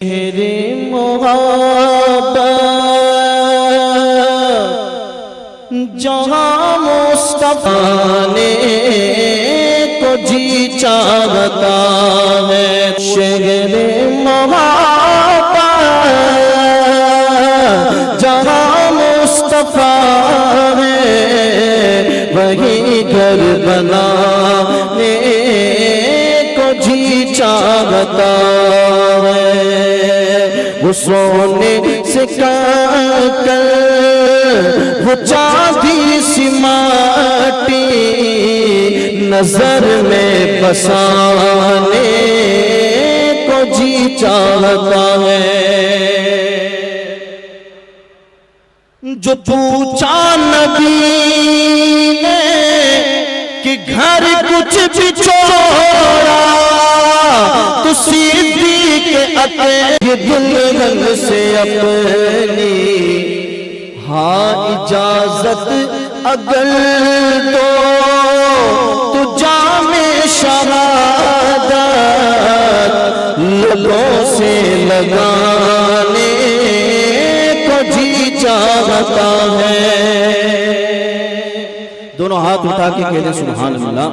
तेरे मोहब्बत जहाँ मुस्तफा ने को जी चाहता है, शहर मोहब्बत जहाँ मुस्तफा है वही घर बनाने को जी चाहता है। वो सोने से कर वो चांदी सी माटी नजर में बसाने को जी चाहता है। जो पूछा नबी ने कि घर कुछ भी छोड़ा तो सिद्दीक़ के दुल्हन से अपनी हाँ इजाजत अगर तो जामे शहादत लबों से लगाने को जी चाहता है। दोनों हाथ उठा के कह दे सुभान अल्लाह।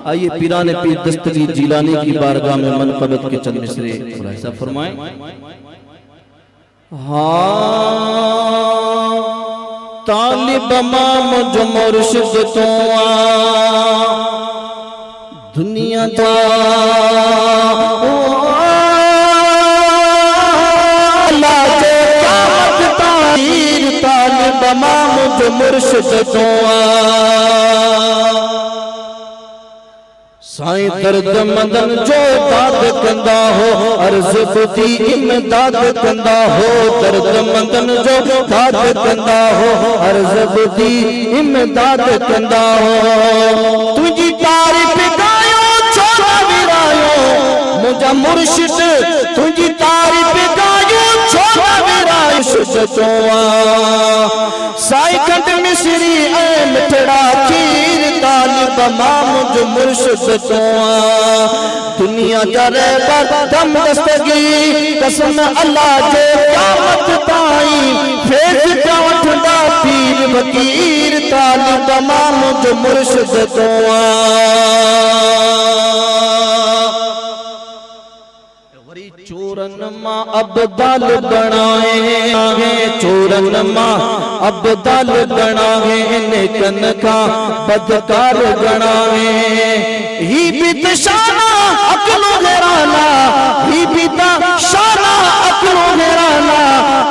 आइए पीराने पीर दस्तगीर जिलानी की बारगाह में मनक़बत के चंद मिसरे ऐसा फरमाएं। हाँ तालिब माम जो मुर्शिद तो दुनिया दा तालिब माम जो मुर्शिद तो साईं दर्द मदन जो दाद कंदा हो अर्ज़ बुधी इमदाद कंदा हो। दर्द मदन जो दाद कंदा हो अर्ज़ बुधी इमदाद कंदा हो। तुझी तारीफ़ गायो छोड़ा विरायो मुझा मुर्शिद तुझी तारीफ़ गायो छोड़ा विरायो शुजतोआ साईं कंठ मिसरी ऐ मिठड़ा खीर तालिब माम जो मुर्शिद तो दुनिया जरे पर दम दस्तगीर कसम अल्लाह जो क़यामत ताई फेज का वठदा पीर फकीर तालिब माम जो मुर्शिद तो चोरन मां अब्दाल बनाए चोरन मां अब्दाल बनाए नेकन का बदकार बनाए। ही बीत शाना अकलो घराना ही बीता शाना अकलो घराना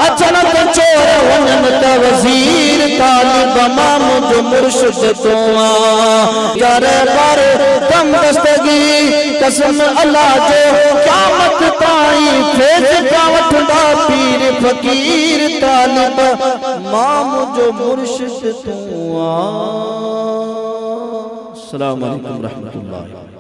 अचानक चोर वनन तवजीर तालिब माम जो मुर्शिद तो यारे बारे दम दस्तगीर कसम अल्लाह जो क़यामत ताई फेज का वठदा पीर फकीर तालिब माम जो मुर्शिद तो। अस्सलामु अलैकुम रहमतुल्लाह।